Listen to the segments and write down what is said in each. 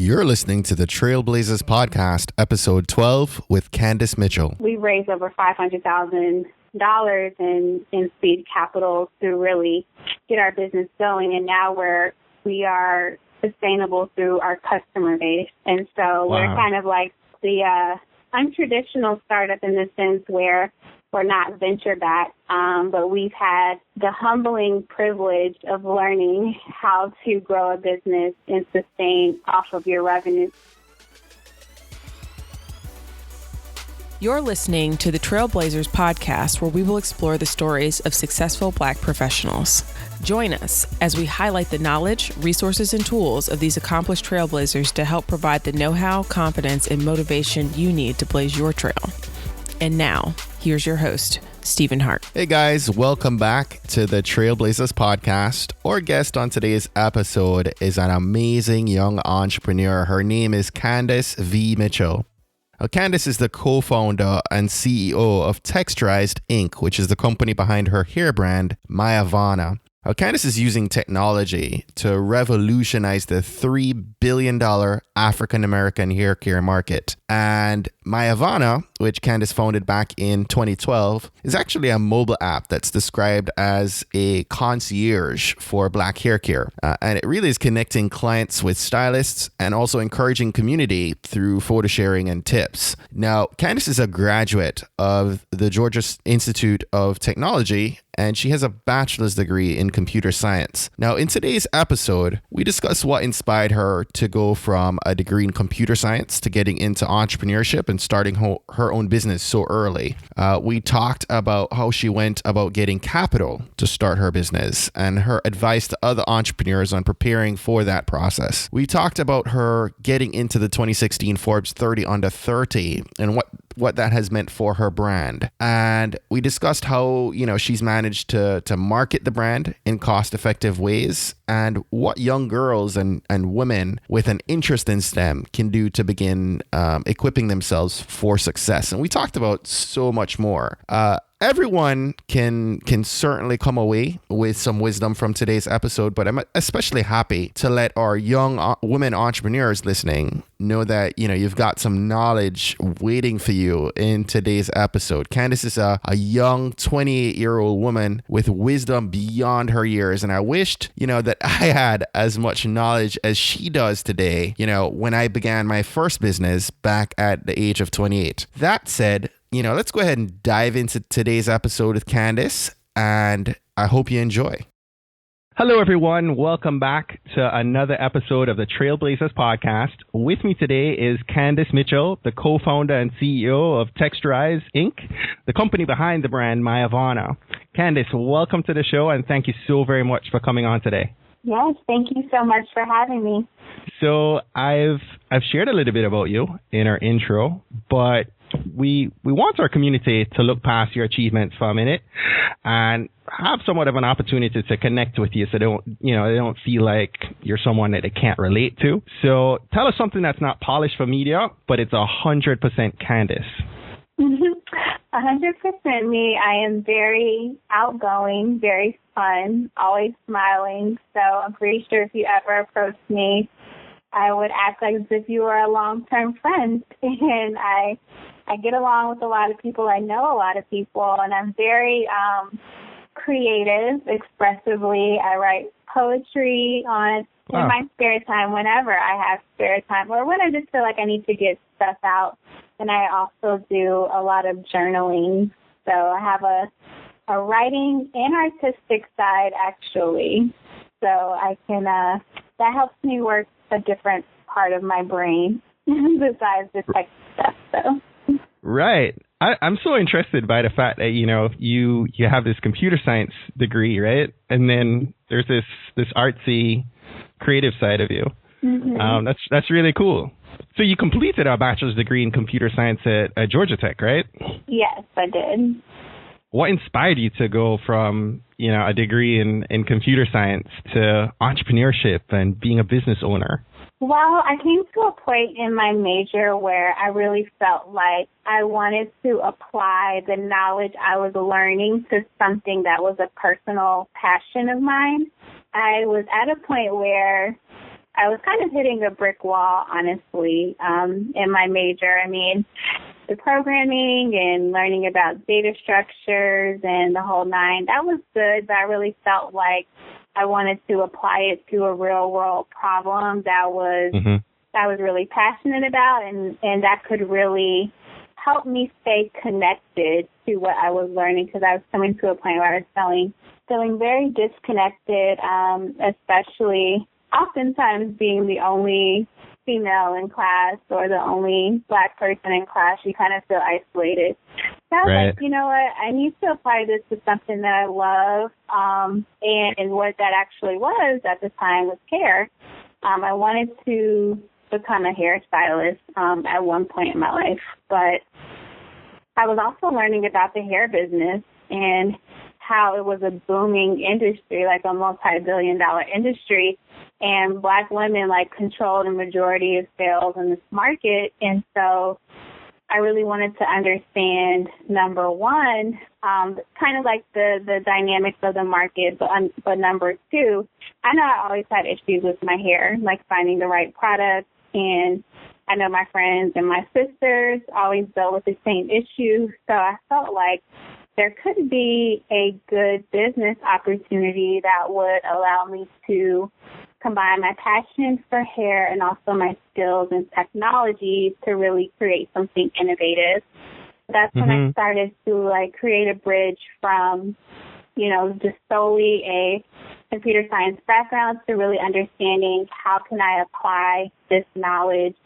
You're listening to the Trailblazers Podcast, episode 12 with Candace Mitchell. We raised over $500,000 in seed capital to really get our business going, and now we are sustainable through our customer base. And so We're kind of like the untraditional startup in the sense where we're not venture-backed, but we've had the humbling privilege of learning how to grow a business and sustain off of your revenue. You're listening to the Trailblazers Podcast, where we will explore the stories of successful Black professionals. Join us as we highlight the knowledge, resources, and tools of these accomplished trailblazers to help provide the know-how, confidence, and motivation you need to blaze your trail. And now, here's your host, Stephen Hart. Hey guys, welcome back to the Trailblazers Podcast. Our guest on today's episode is an amazing young entrepreneur. Her name is Candace V. Mitchell. Now, Candace is the co-founder and CEO of Techturized, Inc., which is the company behind her hair brand, Myavana. Now, Candace is using technology to revolutionize the $3 billion African-American hair care market. And Myavana, which Candace founded back in 2012, is actually a mobile app that's described as a concierge for Black hair care. And it really is connecting clients with stylists and also encouraging community through photo sharing and tips. Now, Candace is a graduate of the Georgia Institute of Technology, and she has a bachelor's degree in computer science. Now, in today's episode, we discuss what inspired her to go from a degree in computer science to getting into entrepreneurship and starting her own business so early. We talked about how she went about getting capital to start her business and her advice to other entrepreneurs on preparing for that process. We talked about her getting into the 2016 Forbes 30 Under 30 and what that has meant for her brand. And we discussed how, she's managed to market the brand in cost-effective ways and what young girls and women with an interest in STEM can do to begin equipping themselves for success. And we talked about so much more. Everyone can certainly come away with some wisdom from today's episode, but I'm especially happy to let our young women entrepreneurs listening know that, you've got some knowledge waiting for you in today's episode. Candace is a young 28-year-old woman with wisdom beyond her years, and I wished, that I had as much knowledge as she does today, when I began my first business back at the age of 28. That said, let's go ahead and dive into today's episode with Candace, and I hope you enjoy. Hello, everyone. Welcome back to another episode of the Trailblazers Podcast. With me today is Candace Mitchell, the co-founder and CEO of Techturized, Inc., the company behind the brand Myavana. Candace, welcome to the show, and thank you so very much for coming on today. Yes, thank you so much for having me. So I've shared a little bit about you in our intro, but we want our community to look past your achievements for a minute and have somewhat of an opportunity to connect with you, so they don't feel like you're someone that they can't relate to. So tell us something that's not polished for media, but it's 100% Candace. 100% me. I am very outgoing, very fun, always smiling. So I'm pretty sure if you ever approached me, I would act like as if you were a long-term friend. And I get along with a lot of people. I know a lot of people, and I'm very creative, expressively. I write poetry in my spare time whenever I have spare time, or when I just feel like I need to get stuff out. And I also do a lot of journaling. So I have a writing and artistic side, actually. So I can that helps me work a different part of my brain besides the tech stuff. So. Right. I'm so interested by the fact that, you have this computer science degree, right? And then there's this artsy, creative side of you. Mm-hmm. That's really cool. So you completed a bachelor's degree in computer science at Georgia Tech, right? Yes, I did. What inspired you to go from, a degree in computer science to entrepreneurship and being a business owner? Well, I came to a point in my major where I really felt like I wanted to apply the knowledge I was learning to something that was a personal passion of mine. I was at a point where I was kind of hitting a brick wall, honestly, in my major. I mean, the programming and learning about data structures and the whole nine, that was good, but I really felt like I wanted to apply it to a real world problem that was really passionate about, and that could really help me stay connected to what I was learning, because I was coming to a point where I was feeling very disconnected, especially oftentimes being the only female in class or the only Black person in class. You kind of feel isolated. So I was like, you know what, I need to apply this to something that I love, and what that actually was at the time was hair. I wanted to become a hairstylist at one point in my life, but I was also learning about the hair business and how it was a booming industry, like a multi-billion-dollar industry, and Black women controlled a majority of sales in this market. And so I really wanted to understand, number one, kind of the dynamics of the market, but number two, I know I always had issues with my hair, finding the right product. And I know my friends and my sisters always dealt with the same issue. So I felt like there could be a good business opportunity that would allow me to combine my passion for hair and also my skills and technology to really create something innovative. That's when I started to create a bridge from, just solely a computer science background to really understanding how can I apply this knowledge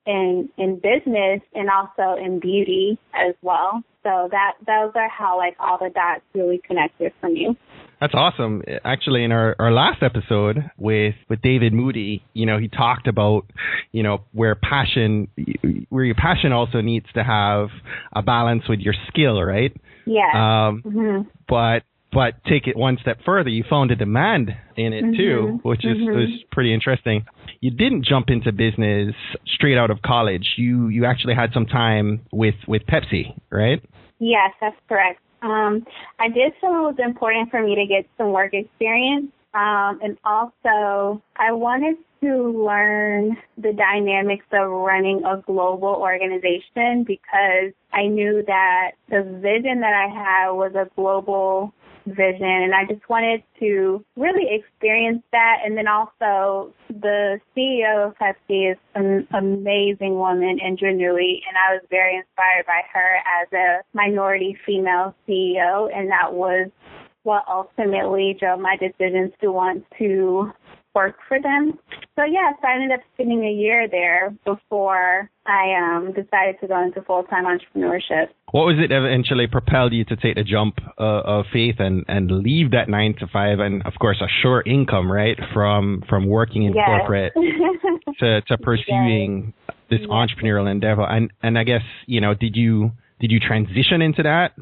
in business and also in beauty as well. So those are how all the dots really connected for me. That's awesome. Actually, in our last episode with David Moody, he talked about, where your passion also needs to have a balance with your skill, right? Yeah. But take it one step further, you found a demand in it too, which was pretty interesting. You didn't jump into business straight out of college. You actually had some time with Pepsi, right? Yes, that's correct. I did feel it was important for me to get some work experience. And also, I wanted to learn the dynamics of running a global organization, because I knew that the vision that I had was a global vision, and I just wanted to really experience that. And then also, the CEO of Pepsi is an amazing woman, Indra Nui, and I was very inspired by her as a minority female CEO, and that was what ultimately drove my decisions to want to work for them. So yes, I ended up spending a year there before I decided to go into full-time entrepreneurship. What was it that eventually propelled you to take the jump of faith and leave that 9 to 5 and, of course, a sure income, right, from working in corporate to pursuing this entrepreneurial endeavor? And I guess, did you transition into that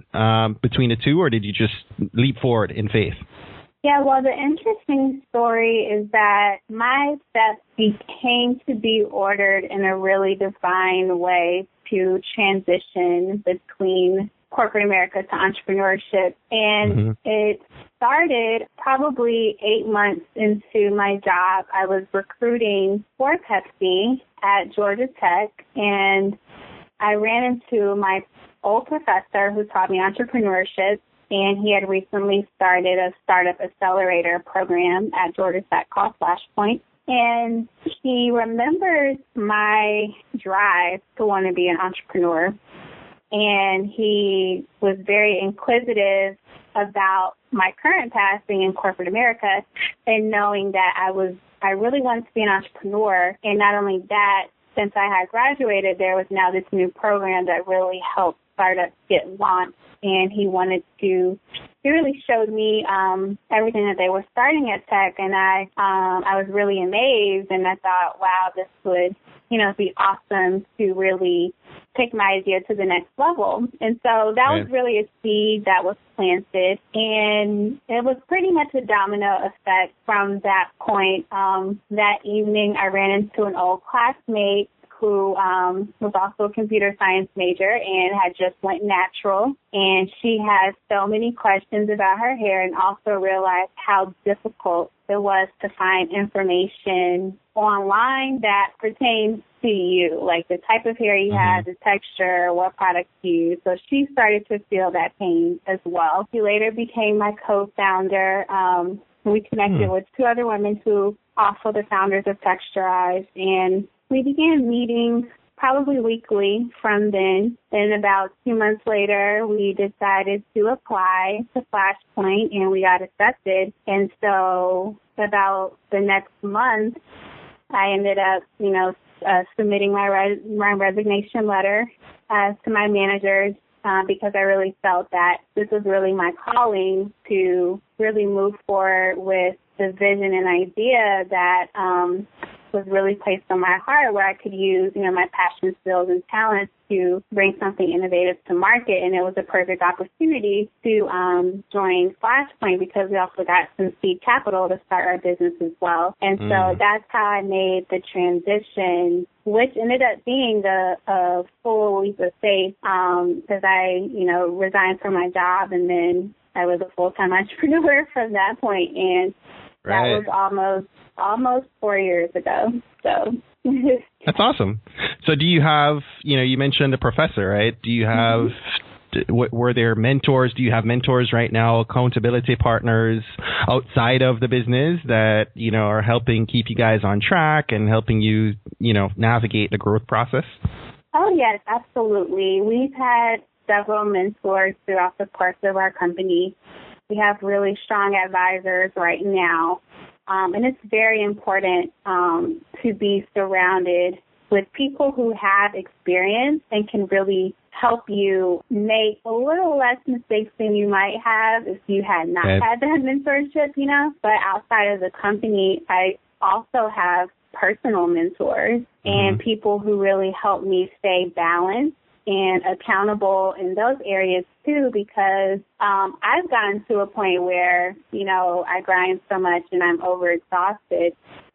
between the two, or did you just leap forward in faith? Yeah, well, the interesting story is that my steps came to be ordered in a really divine way to transition between corporate America to entrepreneurship. And it started probably 8 months into my job. I was recruiting for Pepsi at Georgia Tech, and I ran into my old professor who taught me entrepreneurship, and he had recently started a startup accelerator program at Georgia Tech called Flashpoint. And he remembers my drive to want to be an entrepreneur. And he was very inquisitive about my current path being in corporate America, and knowing that I really wanted to be an entrepreneur. And not only that, since I had graduated, there was now this new program that really helped startups get launched. And he really showed me everything that they were starting at Tech, and I was really amazed, and I thought, wow, this would, be awesome to really take my idea to the next level. And so that was really a seed that was planted, and it was pretty much a domino effect from that point. That evening, I ran into an old classmate who was also a computer science major and had just went natural. And she had so many questions about her hair and also realized how difficult it was to find information online that pertains to you, like the type of hair you have, the texture, what products you use. So she started to feel that pain as well. She later became my co-founder. We connected with two other women who also the founders of Techturized, and we began meeting probably weekly from then. Then about 2 months later, we decided to apply to Flashpoint, and we got accepted. And so about the next month, I ended up, submitting my resignation letter to my managers because I really felt that this was really my calling to really move forward with the vision and idea that was really placed on my heart, where I could use, my passion, skills, and talents to bring something innovative to market. And it was a perfect opportunity to join Flashpoint because we also got some seed capital to start our business as well. And so that's how I made the transition, which ended up being a full leap of faith because I, resigned from my job, and then I was a full-time entrepreneur from that point. And that was almost 4 years ago. So that's awesome. So do you have, you mentioned a professor, right? Do you have, were there mentors? Do you have mentors right now, accountability partners outside of the business that, are helping keep you guys on track and helping you, navigate the growth process? Oh, yes, absolutely. We've had several mentors throughout the course of our company. We have really strong advisors right now. And it's very important to be surrounded with people who have experience and can really help you make a little less mistakes than you might have if you had not had that mentorship, But outside of the company, I also have personal mentors and people who really help me stay balanced and accountable in those areas too, because I've gotten to a point where, I grind so much and I'm overexhausted.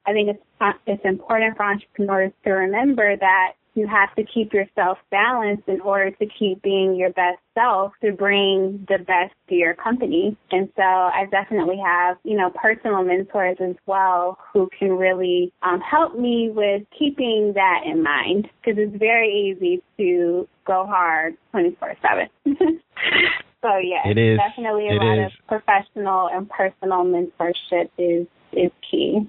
I think it's important for entrepreneurs to remember that you have to keep yourself balanced in order to keep being your best self to bring the best to your company. And so I definitely have, personal mentors as well who can really help me with keeping that in mind, because it's very easy to go hard 24/7. So, yeah, it is definitely a lot of professional and personal mentorship is key.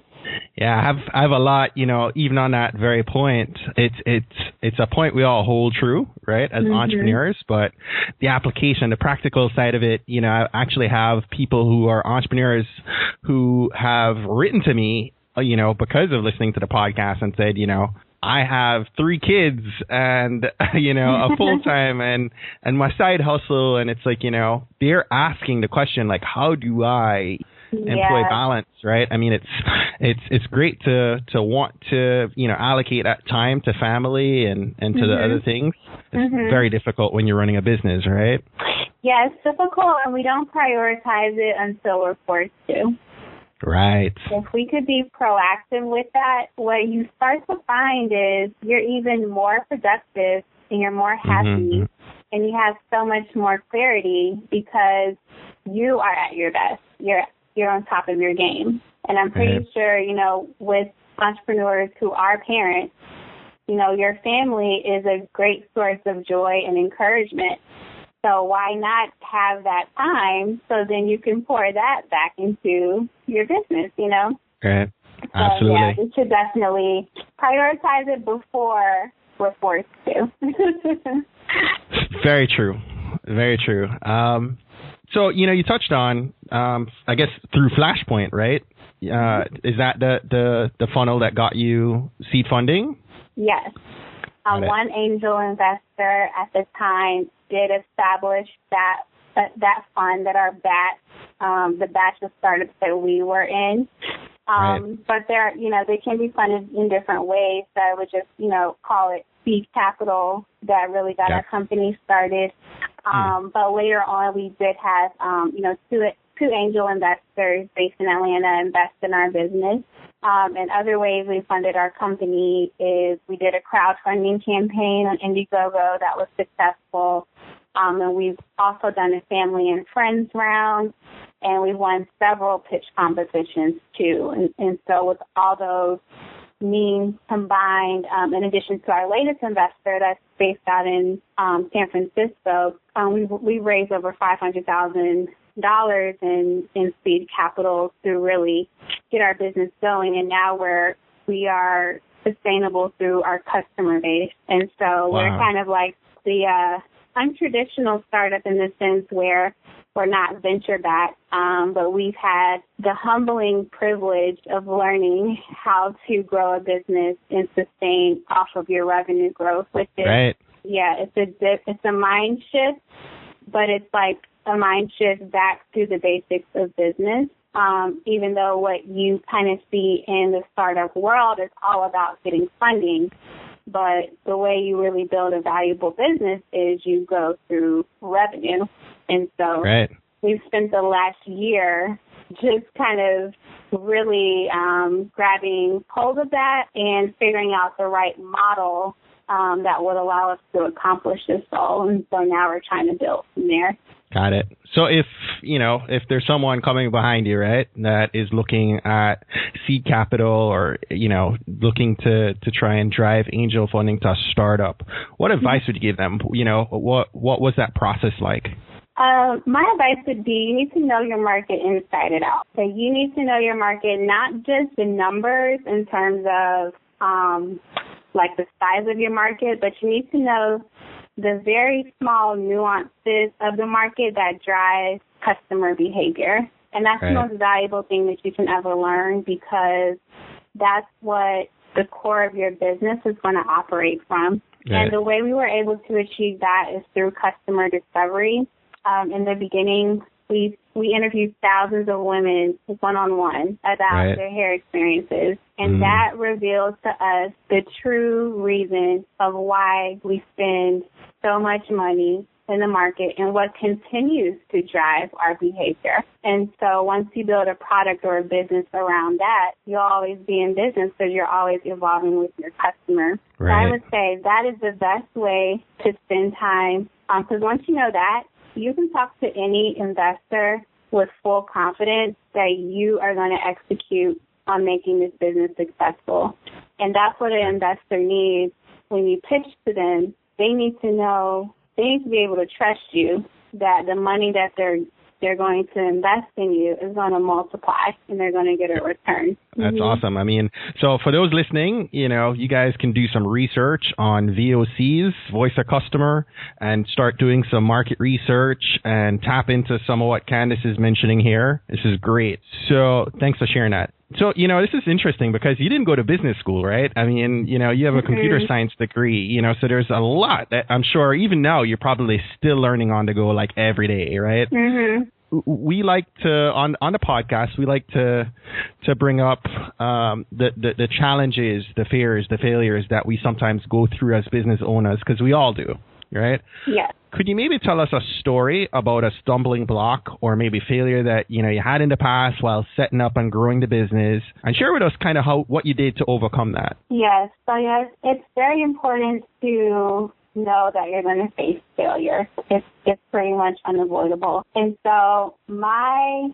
Yeah, I have a lot, even on that very point. It's a point we all hold true, right, as entrepreneurs, but the application, the practical side of it, I actually have people who are entrepreneurs who have written to me, because of listening to the podcast and said, I have 3 kids and, a full-time and my side hustle. And it's like, they're asking the question, like, how do I employ balance, right? I mean, it's great to want to, allocate that time to family and to the other things. It's very difficult when you're running a business, right? Yeah, it's difficult, and we don't prioritize it until we're forced to. Right. If we could be proactive with that, what you start to find is you're even more productive and you're more happy and you have so much more clarity because you are at your best. You're on top of your game. And I'm pretty sure, with entrepreneurs who are parents, your family is a great source of joy and encouragement. So why not have that time so then you can pour that back into your business, Right. Absolutely. So, yeah, we should definitely prioritize it before we're forced to. Very true. Very true. So, you touched on, I guess, through Flashpoint, right? Is that the funnel that got you seed funding? Yes. One angel investor at the time did establish that fund that our the batch of startups that we were in. But they can be funded in different ways. So I would just, call it seed capital that really got our company started. But later on, we did have, two angel investors based in Atlanta invest in our business. And other ways we funded our company is we did a crowdfunding campaign on Indiegogo that was successful. And we've also done a family and friends round, and we won several pitch competitions too. And so with all those means combined, in addition to our latest investor that's based out in San Francisco, we raised over $500,000 in seed capital to really get our business going. And now we are sustainable through our customer base. And so We're kind of like the untraditional startup in the sense where we're not venture-backed, but we've had the humbling privilege of learning how to grow a business and sustain off of your revenue growth, which is, right. Yeah, it's a mind shift, but it's like a mind shift back to the basics of business. Even though what you kind of see in the startup world is all about getting funding, but the way you really build a valuable business is you go through revenue. And so We've spent the last year just kind of really grabbing hold of that and figuring out the right model that would allow us to accomplish this goal. And so now we're trying to build from there. Got it. So if there's someone coming behind you, right, that is looking at seed capital or, looking to try and drive angel funding to a startup, what advice would you give them? What was that process like? My advice would be you need to know your market inside and out. So you need to know your market, not just the numbers in terms of like the size of your market, but you need to know the very small nuances of the market that drive customer behavior. And that's the most valuable thing that you can ever learn, because that's what the core of your business is going to operate from. Right. And the way we were able to achieve that is through customer discovery. In the beginning, we interviewed thousands of women one-on-one about their hair experiences. And that revealed to us the true reason of why we spend so much money in the market and what continues to drive our behavior. And so once you build a product or a business around that, you'll always be in business because you're always evolving with your customer. Right. So I would say that is the best way to spend time, because once you know that, you can talk to any investor with full confidence that you are going to execute on making this business successful. And that's what an investor needs when you pitch to them. They need to know, they need to be able to trust you that the money that they're going to invest in you is going to multiply and they're going to get a return. That's awesome. I mean, so for those listening, you guys can do some research on VOCs, voice of customer, and start doing some market research and tap into some of what Candace is mentioning here. This is great. So thanks for sharing that. So, this is interesting because you didn't go to business school, right? I mean, you have a computer science degree, so there's a lot that I'm sure even now you're probably still learning on the go like every day, right? Mm-hmm. We like to, on the podcast, we like to bring up the challenges, the fears, the failures that we sometimes go through as business owners, because we all do, right? Yes. Could you maybe tell us a story about a stumbling block or maybe failure that you had in the past while setting up and growing the business, and share with us kind of what you did to overcome that? Yes. So yes, it's very important to know that you're going to face failure. It's pretty much unavoidable. And so my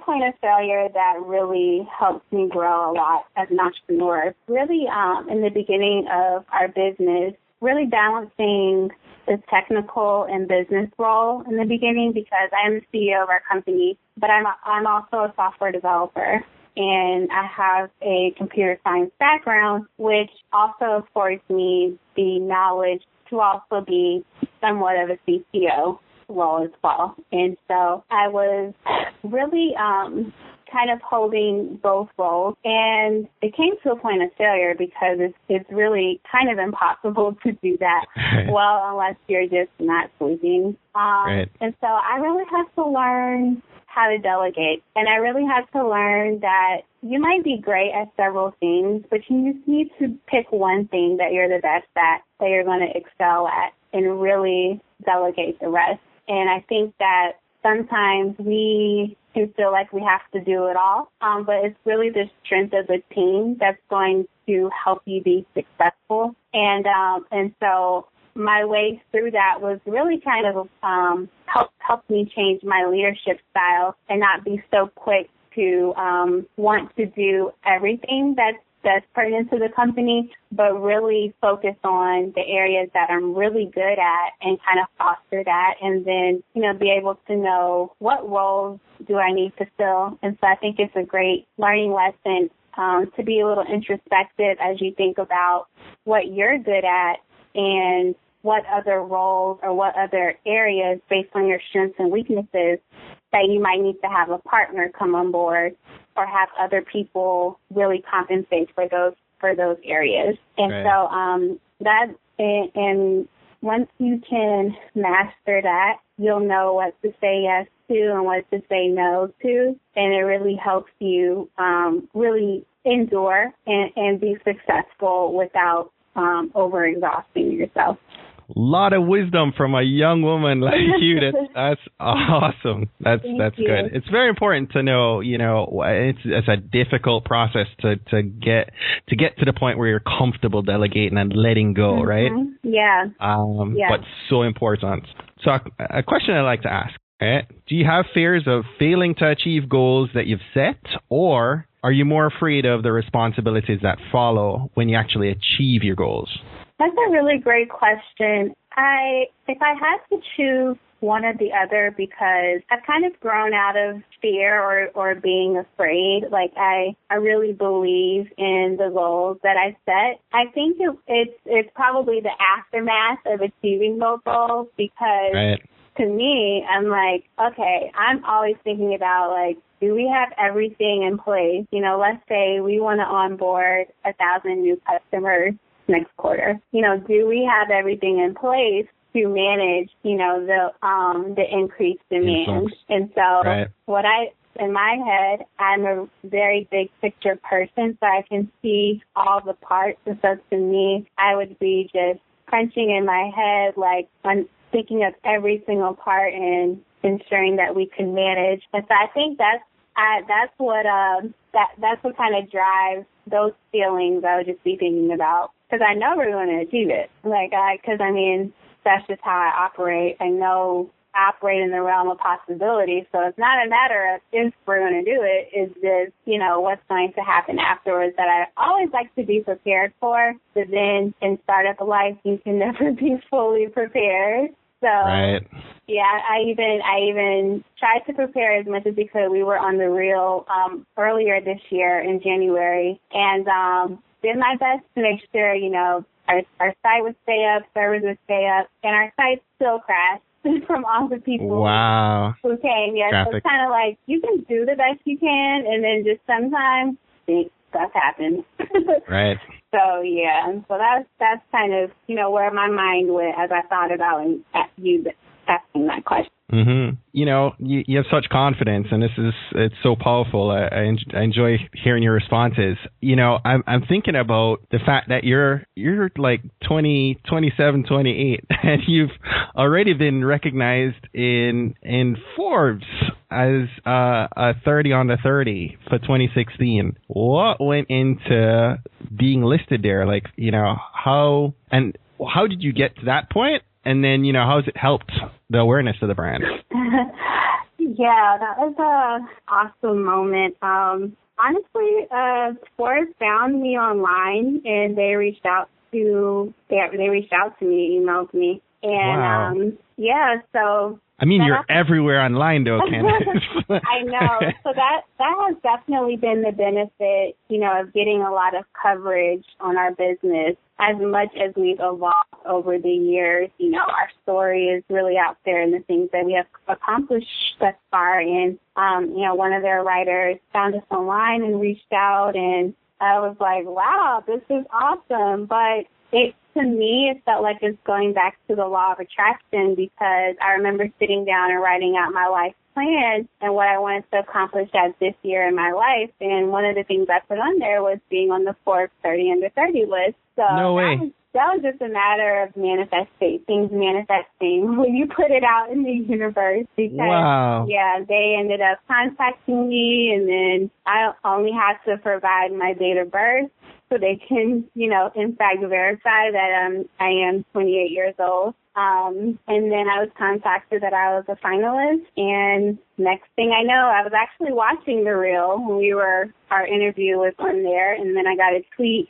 point of failure that really helped me grow a lot as an entrepreneur, really in the beginning of our business, really balancing the technical and business role in the beginning, because I'm the CEO of our company, but I'm also a software developer. And I have a computer science background, which also affords me the knowledge to also be somewhat of a CTO role as well. And so I was really kind of holding both roles, and it came to a point of failure because it's really kind of impossible to do that well unless you're just not sleeping. And so I really had to learn how to delegate, and I really had to learn that you might be great at several things, but you just need to pick one thing that you're the best at, that you're going to excel at, and really delegate the rest. And I think that sometimes we who feel like we have to do it all. But it's really the strength of the team that's going to help you be successful. And so my way through that was really kind of helped me change my leadership style and not be so quick to want to do everything that's pertinent to the company, but really focus on the areas that I'm really good at and kind of foster that, and then, be able to know what roles do I need to fill. And so I think it's a great learning lesson to be a little introspective as you think about what you're good at and what other roles or what other areas based on your strengths and weaknesses that you might need to have a partner come on board or have other people really compensate for those areas. And right. And once you can master that, you'll know what to say yes to and what to say no to, and it really helps you really endure and be successful without overexhausting yourself. A lot of wisdom from a young woman like you. That's awesome. That's good. It's very important to know, it's a difficult process to get to the point where you're comfortable delegating and letting go, mm-hmm. right? Yeah. But so important. So a question I like to ask, right? Do you have fears of failing to achieve goals that you've set, or are you more afraid of the responsibilities that follow when you actually achieve your goals? That's a really great question. If I had to choose one or the other, because I've kind of grown out of fear or being afraid. Like I really believe in the goals that I set. I think it's probably the aftermath of achieving those goals, because right. to me, I'm like, okay, I'm always thinking about like, do we have everything in place? Let's say we want to onboard 1,000 new customers next quarter. Do we have everything in place to manage, the increased demand? And so right. in my head, I'm a very big picture person, so I can see all the parts. And so to me, I would be just crunching in my head, like I'm thinking of every single part and ensuring that we can manage. And so I think that's what kind of drives those feelings I would just be thinking about, because I know we're going to achieve it. That's just how I operate. I know I operate in the realm of possibility, so it's not a matter of if we're going to do it. It's just, what's going to happen afterwards that I always like to be prepared for. But then in startup life, you can never be fully prepared. So, right. Yeah, I even tried to prepare as much as we could. We were on the reel earlier this year in January, and did my best to make sure, our site would stay up, servers would stay up, and our site still crashed from all the people wow. who came. Yeah, Traffic. so it's kind of like you can do the best you can, and then just sometimes big stuff happens. Right. So, yeah, and so that's kind of, where my mind went as I thought about you asking that question. Mm-hmm. You have such confidence, and it's so powerful. I enjoy hearing your responses. I'm thinking about the fact that you're like 27, 28, and you've already been recognized in Forbes as a 30 under 30 for 2016. What went into being listed there? Like, how did you get to that point? And then, how has it helped the awareness of the brand? Yeah, that was an awesome moment. Honestly, Forbes found me online, and they reached out to me, emailed me, and wow. So. You're everywhere online, though, Candace. I know. So that has definitely been the benefit, of getting a lot of coverage on our business. As much as we've evolved over the years, our story is really out there and the things that we have accomplished thus far. And, one of their writers found us online and reached out, and I was like, wow, this is awesome. But to me, it felt like it's going back to the law of attraction, because I remember sitting down and writing out my life plan and what I wanted to accomplish as this year in my life. And one of the things I put on there was being on the Forbes 30 under 30 list. So no way. that was just a matter of things manifesting when you put it out in the universe. Because, wow. Yeah, they ended up contacting me, and then I only had to provide my date of birth so they can, in fact, verify that I am 28 years old. And then I was contacted that I was a finalist, and next thing I know, I was actually watching the reel when our interview was on there, and then I got a tweet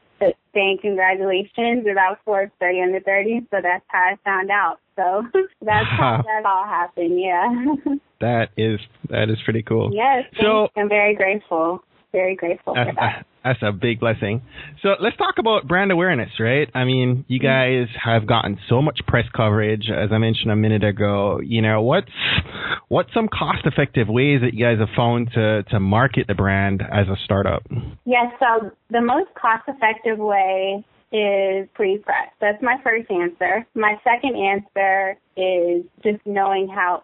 saying congratulations about Forbes 30 under 30, so that's how I found out. So that's how that all happened, yeah. That is pretty cool. Yes, so I'm very grateful. Very grateful for that. That's a big blessing. So let's talk about brand awareness, right? I mean, you guys have gotten so much press coverage, as I mentioned a minute ago. What's some cost-effective ways that you guys have found to market the brand as a startup? Yes, so the most cost-effective way is free press. That's my first answer. My second answer is just knowing how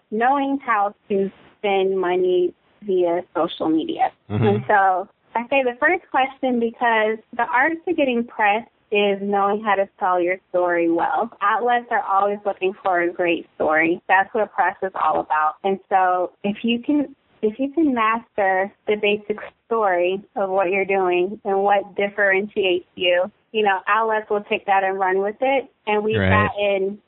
to spend money via social media. Mm-hmm. And so I say the first question because the art to getting press is knowing how to tell your story well. Outlets are always looking for a great story. That's what press is all about. And so if you can master the basic story of what you're doing and what differentiates you, outlets will take that and run with it. And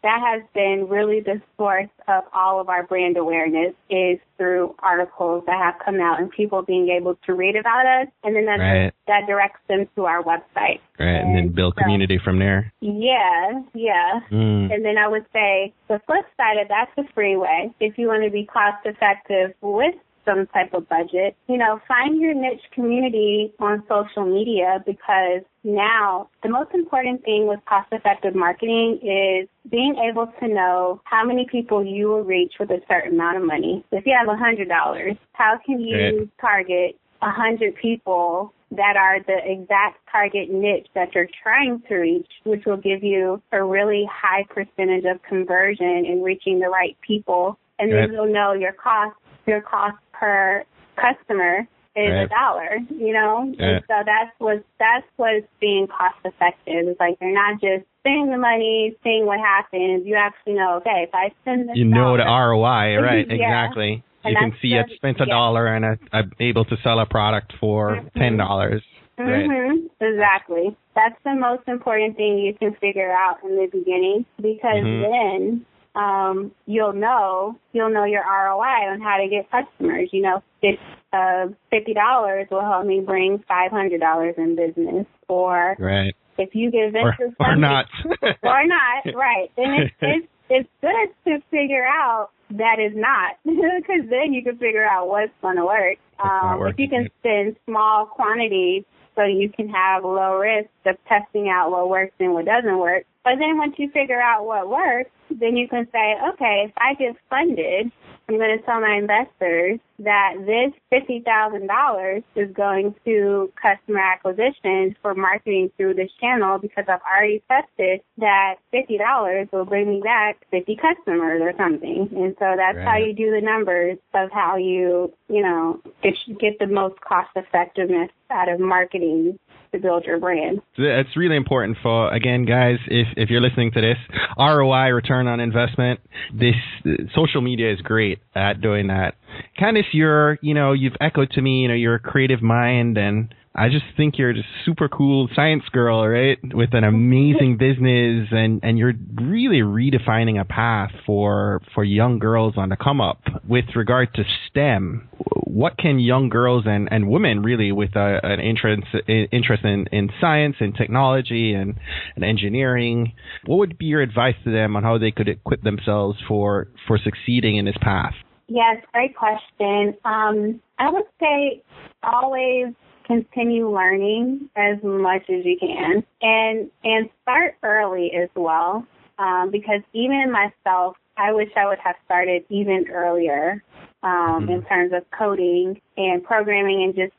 that has been really the source of all of our brand awareness is through articles that have come out and people being able to read about us. And then that directs them to our website. Right. And then build community from there. Yeah. And then I would say the flip side of that's the free way. If you want to be cost effective with some type of budget, find your niche community on social media, because now the most important thing with cost-effective marketing is being able to know how many people you will reach with a certain amount of money. If you have $100, how can you target 100 people that are the exact target niche that you're trying to reach, which will give you a really high percentage of conversion in reaching the right people, and then you'll know your cost per customer is $1, And so that's what's being cost effective. It's like you're not just spending the money, seeing what happens. You actually know, okay, if I spend this the ROI, right? Exactly. And you can see I've spent $1 and I'm able to sell a product for $10. Right. Exactly. That's the most important thing you can figure out in the beginning, because then you'll know your ROI on how to get customers. $50 will help me bring $500 in business, or if you get venture or not, right? Then it's good to figure out that is not, because then you can figure out what's going to work. If you can spend small quantities, so you can have low risk of testing out what works and what doesn't work. But then once you figure out what works, then you can say, okay, if I get funded, I'm going to tell my investors that this $50,000 is going to customer acquisition for marketing through this channel, because I've already tested that $50 will bring me back 50 customers or something. And so that's how you do the numbers of how you get the most cost effectiveness out of marketing to build your brand. It's really important for, again, guys, if you're listening to this, ROI, return on investment, this social media is great at doing that. Candace, you've echoed to me, you're a creative mind, and I just think you're just super cool science girl, right? With an amazing business, and you're really redefining a path for young girls on the come up with regard to STEM. What can young girls and women really with an interest in science and technology and engineering, what would be your advice to them on how they could equip themselves for succeeding in this path? Yes, great question. I would say always continue learning as much as you can, and start early as well, because even myself, I wish I would have started even earlier in terms of coding and programming, and just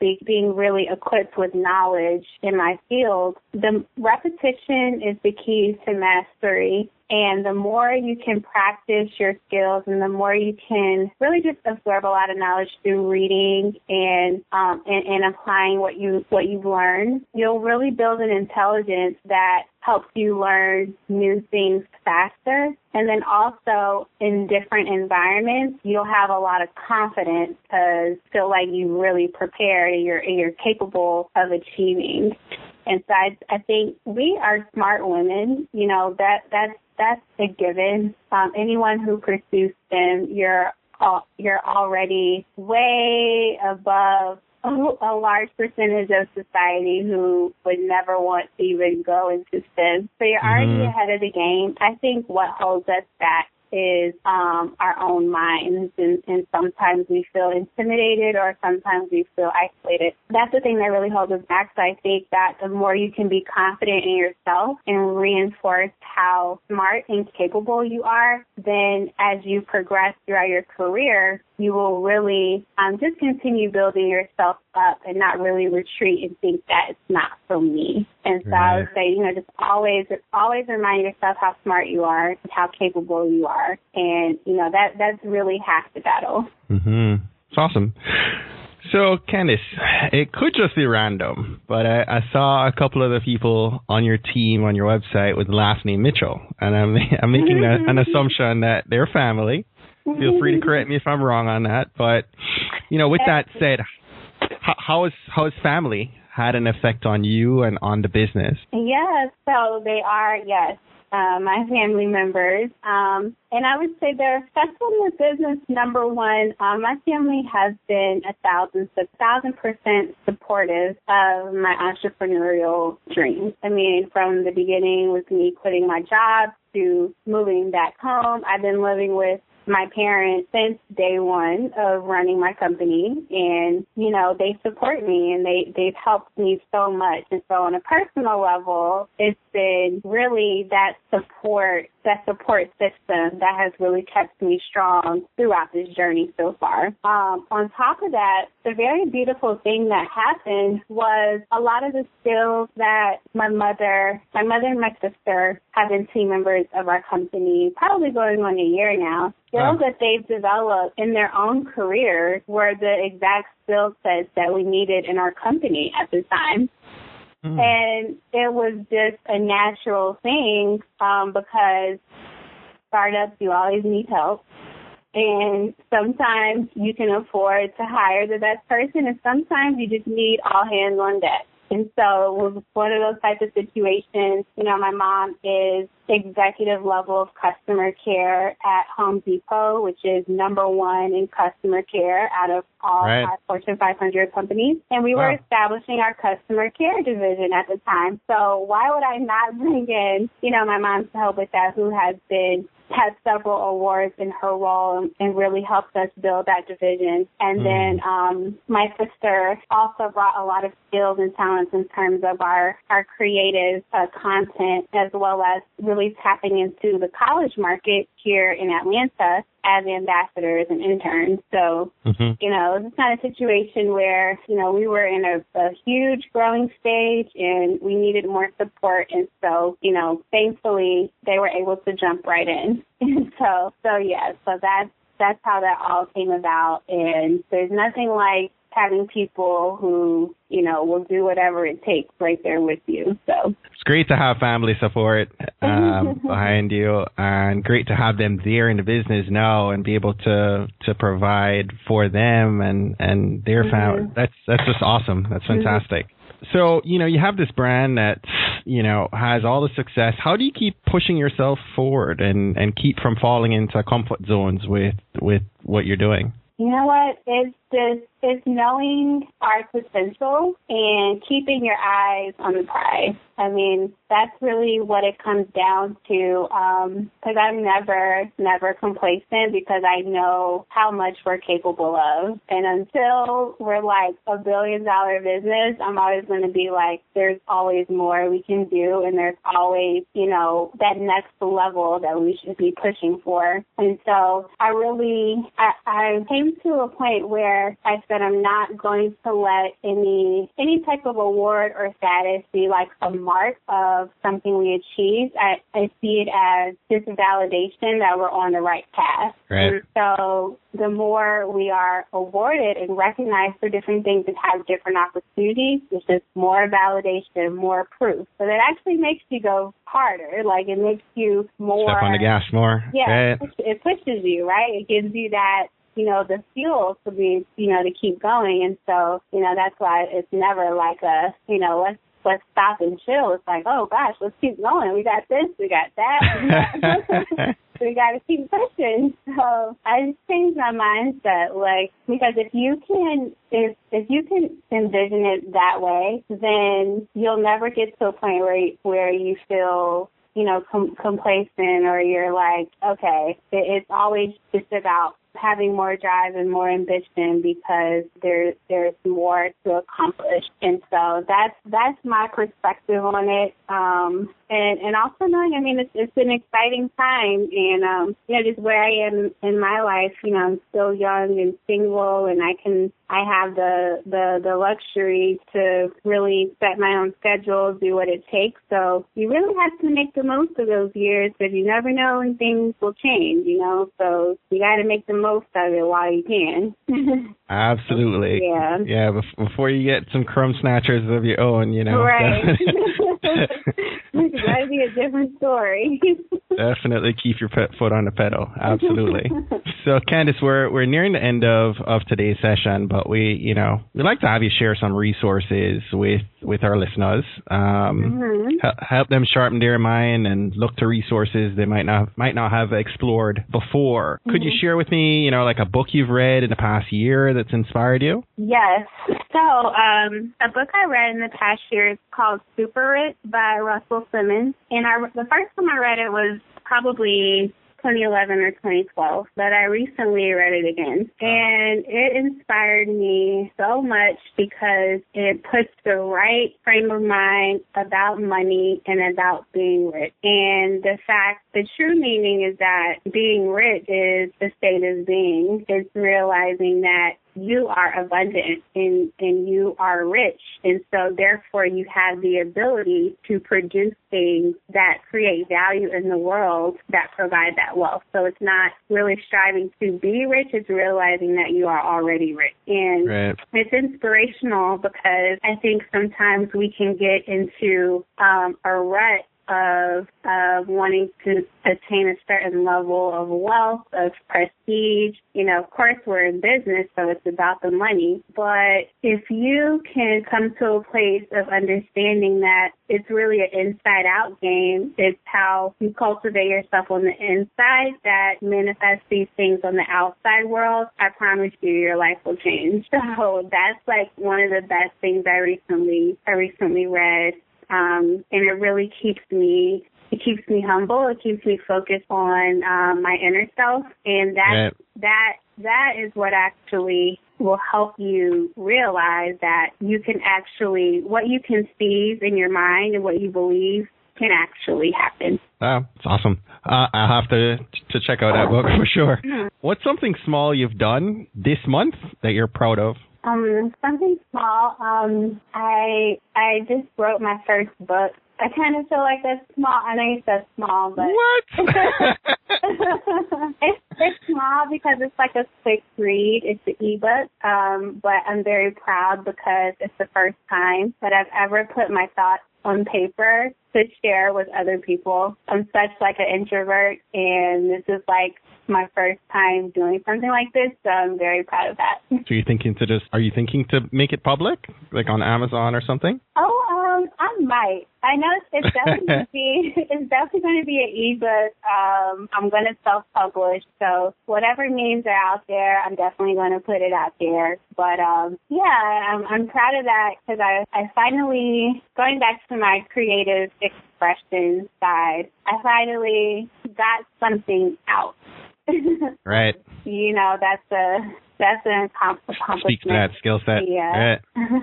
being really equipped with knowledge in my field, the repetition is the key to mastery. And the more you can practice your skills and the more you can really just absorb a lot of knowledge through reading and applying what you've learned, you'll really build an intelligence that helps you learn new things faster. And then also in different environments, you'll have a lot of confidence because feel like you really prepared and you're capable of achieving. And so I think we are smart women. You know, that's a given. Anyone who pursues STEM, you're already way above a large percentage of society who would never want to even go into STEM. So you're already ahead of the game. I think what holds us back is our own minds, and sometimes we feel intimidated or sometimes we feel isolated. That's the thing that really holds us back. So I think that the more you can be confident in yourself and reinforce how smart and capable you are, then as you progress throughout your career, you will really just continue building yourself up and not really retreat and think that it's not for me. And so I would say, just always remind yourself how smart you are and how capable you are. And, that's really half the battle. Mm-hmm. It's awesome. So, Candace, it could just be random, but I saw a couple of the people on your team, on your website, with the last name Mitchell. And I'm making an assumption that they're family. Feel free to correct me if I'm wrong on that. But, with that said, how has family had an effect on you and on the business? Yes, so they are, my family members. And I would say they're effective in the business. Number one, my family has been 1,000% supportive of my entrepreneurial dreams. I mean, from the beginning with me quitting my job to moving back home, I've been living with my parents since day one of running my company, and they support me and they've helped me so much. And so on a personal level, it's been really that support system that has really kept me strong throughout this journey so far. On top of that, the very beautiful thing that happened was a lot of the skills that my mother and my sister have been team members of our company, probably going on a year now. Skills that they've developed in their own careers were the exact skill sets that we needed in our company at the time. And it was just a natural thing because startups, you always need help. And sometimes you can afford to hire the best person, and sometimes you just need all hands on deck. And so it was one of those types of situations. My mom is executive level of customer care at Home Depot, which is number one in customer care out of all Fortune 500 companies. And we were establishing our customer care division at the time. So why would I not bring in, my mom to help with that, who has several awards in her role and really helped us build that division. And then my sister also brought a lot of skills and talents in terms of our creative content, as well as really tapping into the college market here in Atlanta as ambassadors and interns. So, it was this kind of situation where, we were in a huge growing stage and we needed more support. And so, thankfully they were able to jump right in. And so that's how that all came about. And there's nothing like having people who, will do whatever it takes right there with you. So it's great to have family support behind you, and great to have them there in the business now and be able to provide for them and their family. That's just awesome. That's fantastic. So, you have this brand that, has all the success. How do you keep pushing yourself forward and keep from falling into comfort zones with what you're doing? You know what? It's knowing our potential and keeping your eyes on the prize. I mean, that's really what it comes down to, because I'm never complacent, because I know how much we're capable of. And until we're like $1 billion business, I'm always going to be like, there's always more we can do, and there's always, you know, that next level that we should be pushing for. And so I came to a point where I said I'm not going to let any type of award or status be like a mark of something we achieved. I see it as just validation that we're on the right path. Right. And so the more we are awarded and recognized for different things and have different opportunities, it's just more validation, more proof. So that actually makes you go harder. Like, it makes you more... Step on the gas more. Yeah, right. it pushes you, right? It gives you that, you know, the fuel to be, you know, to keep going. And so, you know, that's why it's never like a, you know, let's stop and chill. It's like, oh gosh, let's keep going. We got this, we got that. We got to keep pushing. So I just changed my mindset, like, because if you can envision it that way, then you'll never get to a point where you feel, you know, complacent, or you're like, okay, it's always just about having more drive and more ambition, because there's more to accomplish. And so that's my perspective on it. And also knowing, I mean, it's an exciting time, and you know, just where I am in my life, you know, I'm still young and single, and I have the luxury to really set my own schedule, do what it takes. So you really have to make the most of those years, because you never know when things will change, you know. So you got to make the most of it while you can. Absolutely. Yeah. Yeah. Before you get some crumb snatchers of your own, you know. Right. That'd be a different story. Definitely keep your foot on the pedal. Absolutely. So, Candace, we're nearing the end of today's session, but we'd like to have you share some resources with our listeners. Help them sharpen their mind and look to resources they might not have explored before. Could you share with me, like a book you've read in the past year that's inspired you? Yes. So, a book I read in the past year is called Super Rich by Russell Simmons. And the first time I read it was probably 2011 or 2012, but I recently read it again. And it inspired me so much because it puts the right frame of mind about money and about being rich. And the true meaning is that being rich is the state of being. It's realizing that you are abundant and you are rich. And so therefore you have the ability to produce things that create value in the world that provide that wealth. So it's not really striving to be rich, it's realizing that you are already rich. And It's inspirational because I think sometimes we can get into a rut of wanting to attain a certain level of wealth, of prestige. Of course, we're in business, so it's about the money. But if you can come to a place of understanding that it's really an inside-out game, it's how you cultivate yourself on the inside that manifests these things on the outside world, I promise you, your life will change. So that's like one of the best things I recently read. And it really keeps me humble. It keeps me focused on my inner self, and that is what actually will help you realize that you can actually, what you conceive in your mind and what you believe can actually happen. Wow, it's awesome. I'll have to check out that book for sure. What's something small you've done this month that you're proud of? Something small. I just wrote my first book. I kind of feel like that's small. I know you said small, but what? it's small because it's like a quick read. It's an ebook. But I'm very proud because it's the first time that I've ever put my thoughts on paper to share with other people. I'm such like an introvert, and this is like my first time doing something like this, so I'm very proud of that. So are you thinking to make it public, like on Amazon or something? Oh, I might. I know it's definitely going to be an ebook. I'm going to self-publish, so whatever memes are out there, I'm definitely going to put it out there. But I'm proud of that because I finally, going back to my creative expression side, I finally got something out. Right. That's an accomplishment. Speak to that skill set. Yeah. Right.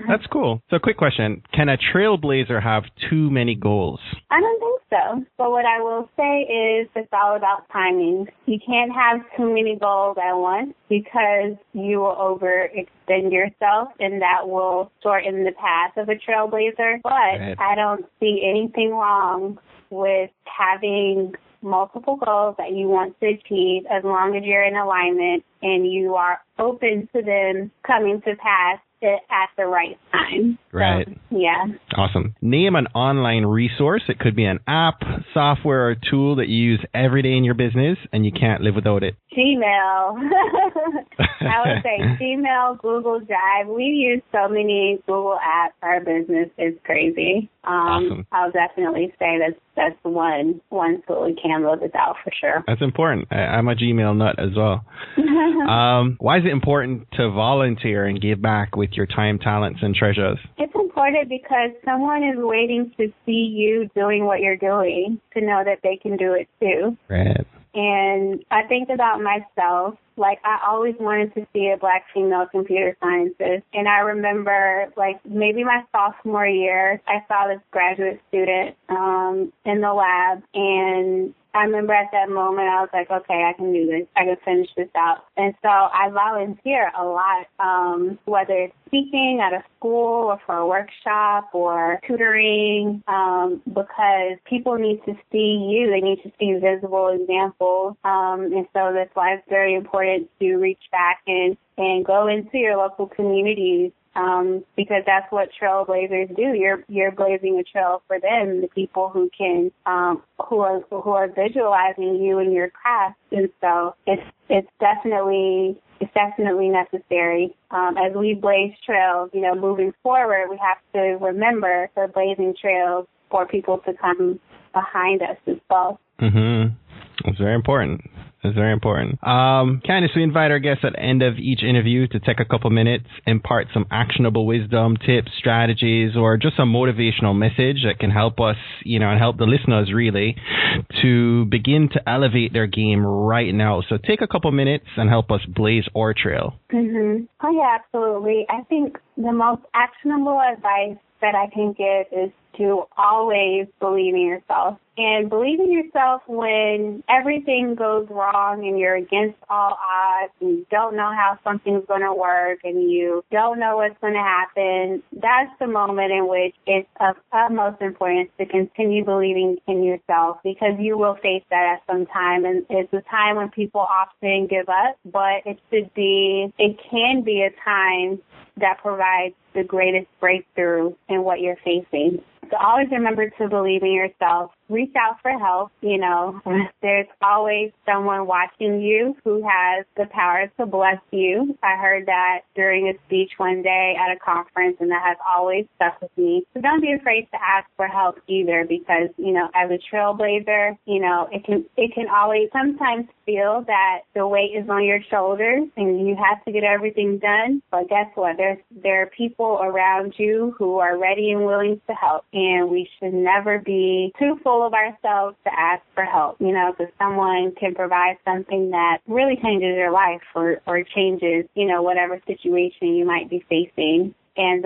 That's cool. So quick question. Can a trailblazer have too many goals? I don't think so. But what I will say is it's all about timing. You can't have too many goals at once because you will overextend yourself and that will shorten the path of a trailblazer. But right. I don't see anything wrong with having multiple goals that you want to achieve as long as you're in alignment and you are open to them coming to pass at the right time. Right. So, yeah. Awesome. Name an online resource. It could be an app, software, or tool that you use every day in your business and you can't live without it. Gmail. I would say Gmail, Google Drive. We use so many Google apps. Our business is crazy. Awesome. I'll definitely say that's one tool we can live without for sure. That's important. I'm a Gmail nut as well. Why is it important to volunteer and give back with your time, talents, and treasures? It's important because someone is waiting to see you doing what you're doing to know that they can do it too. Right. And I think about myself, like I always wanted to see a Black female computer scientist. And I remember like maybe my sophomore year, I saw this graduate student in the lab, and I remember at that moment I was like, okay, I can do this. I can finish this out. And so I volunteer a lot, whether it's speaking at a school or for a workshop or tutoring, because people need to see you. They need to see visible examples. And so that's why it's very important to reach back and go into your local communities. Because that's what trailblazers do. You're blazing a trail for them, the people who can, who are visualizing you and your craft. And so it's definitely necessary. As we blaze trails, moving forward, we have to remember we're blazing trails for people to come behind us as well. Mm-hmm. It's very important. It's very important. Candace, we invite our guests at the end of each interview to take a couple minutes, impart some actionable wisdom, tips, strategies, or just a motivational message that can help us, and help the listeners really to begin to elevate their game right now. So take a couple minutes and help us blaze our trail. Mm-hmm. Oh, yeah, absolutely. I think the most actionable advice that I can give is to always believe in yourself. And believe in yourself when everything goes wrong and you're against all odds and you don't know how something's going to work and you don't know what's going to happen. That's the moment in which it's of utmost importance to continue believing in yourself, because you will face that at some time. And it's a time when people often give up, but it can be a time that provides the greatest breakthrough in what you're facing. So always remember to believe in yourself. Reach out for help. There's always someone watching you who has the power to bless you. I heard that during a speech one day at a conference, and that has always stuck with me. So don't be afraid to ask for help either, because, as a trailblazer, it can always sometimes feel that the weight is on your shoulders and you have to get everything done. But guess what? There are people around you who are ready and willing to help. And we should never be too full of ourselves to ask for help, because someone can provide something that really changes your life or changes, whatever situation you might be facing. And,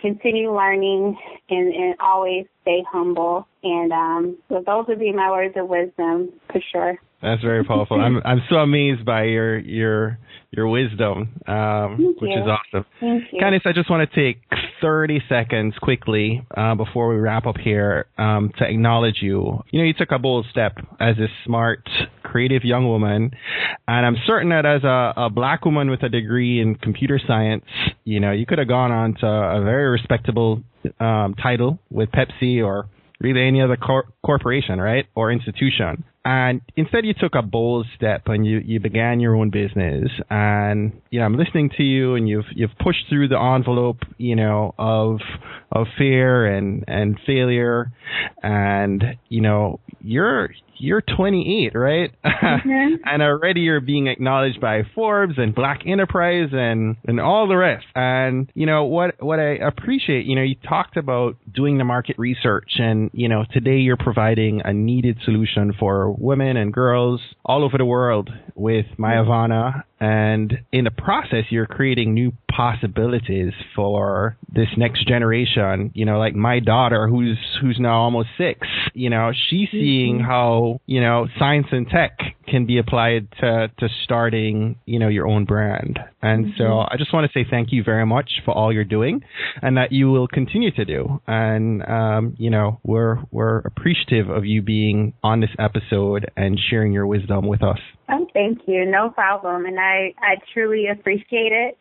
continue learning and always stay humble. And so those would be my words of wisdom for sure. That's very powerful. I'm so amazed by your wisdom, which is awesome. Thank you. Candace, I just want to take 30 seconds quickly before we wrap up here to acknowledge you. You took a bold step as a smart, creative young woman, and I'm certain that as a Black woman with a degree in computer science, you could have gone on to a very respectable title with Pepsi or really any other corporation, right, or institution. And instead you took a bold step and you began your own business. And, I'm listening to you, and you've pushed through the envelope, of fear and failure. And, you're 28, right? Mm-hmm. And already you're being acknowledged by Forbes and Black Enterprise and all the rest. And, what I appreciate, you talked about doing the market research, and, today you're providing a needed solution for women and girls all over the world with Myavana. And in the process, you're creating new possibilities for this next generation. Like my daughter, who's now almost 6, she's seeing how, science and tech can be applied to starting, your own brand. And so I just want to say thank you very much for all you're doing, and that you will continue to do. And, we're appreciative of you being on this episode and sharing your wisdom with us. Oh, thank you. No problem. And I truly appreciate it.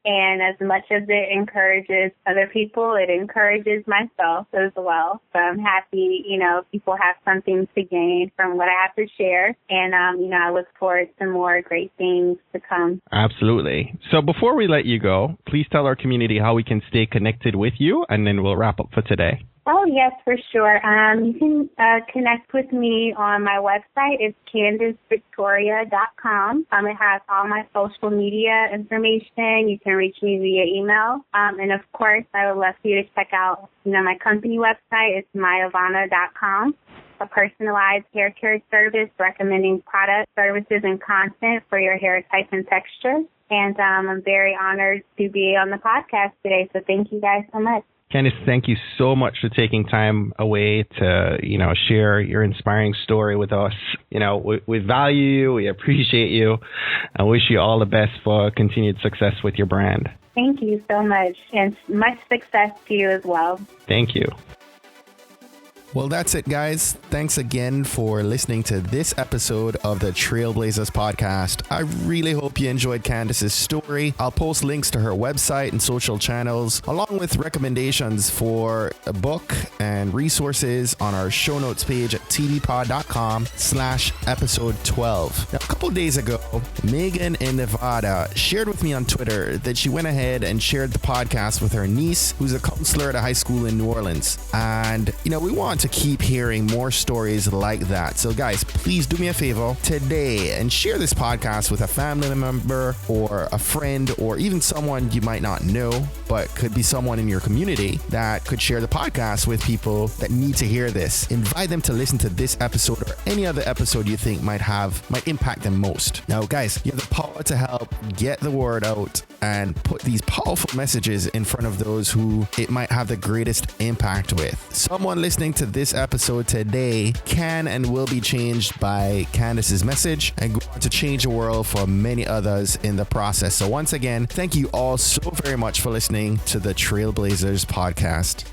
And as much as it encourages other people, it encourages myself as well. So I'm happy, people have something to gain from what I have to share. And, I look forward to more great things to come. Absolutely. So before we let you go, please tell our community how we can stay connected with you, and then we'll wrap up for today. Oh, yes, for sure. You can connect with me on my website. It's CandaceVictoria.com. It has all my social media information. You can reach me via email. And, of course, I would love for you to check out, my company website. It's Myavana.com, a personalized hair care service recommending products, services, and content for your hair type and texture. And I'm very honored to be on the podcast today. So thank you guys so much. Candace, thank you so much for taking time away to, share your inspiring story with us. We value you, we appreciate you, and wish you all the best for continued success with your brand. Thank you so much, and much success to you as well. Thank you. Well, that's it, guys. Thanks again for listening to this episode of the Trailblazers podcast. I really hope you enjoyed Candace's story. I'll post links to her website and social channels, along with recommendations for a book and resources on our show notes page at tvpod.com/episode 12. Now, a couple days ago, Megan in Nevada shared with me on Twitter that she went ahead and shared the podcast with her niece, who's a counselor at a high school in New Orleans. And, we want to keep hearing more stories like that. So guys, please do me a favor today and share this podcast with a family member or a friend, or even someone you might not know, but could be someone in your community that could share the podcast with people that need to hear this. Invite them to listen to this episode or any other episode you think might impact them most. Now guys, you have the power to help get the word out and put these powerful messages in front of those who it might have the greatest impact with. Someone listening to this episode today can and will be changed by Candace's message and go on to change the world for many others in the process. So once again, thank you all so very much for listening to the Trailblazers podcast.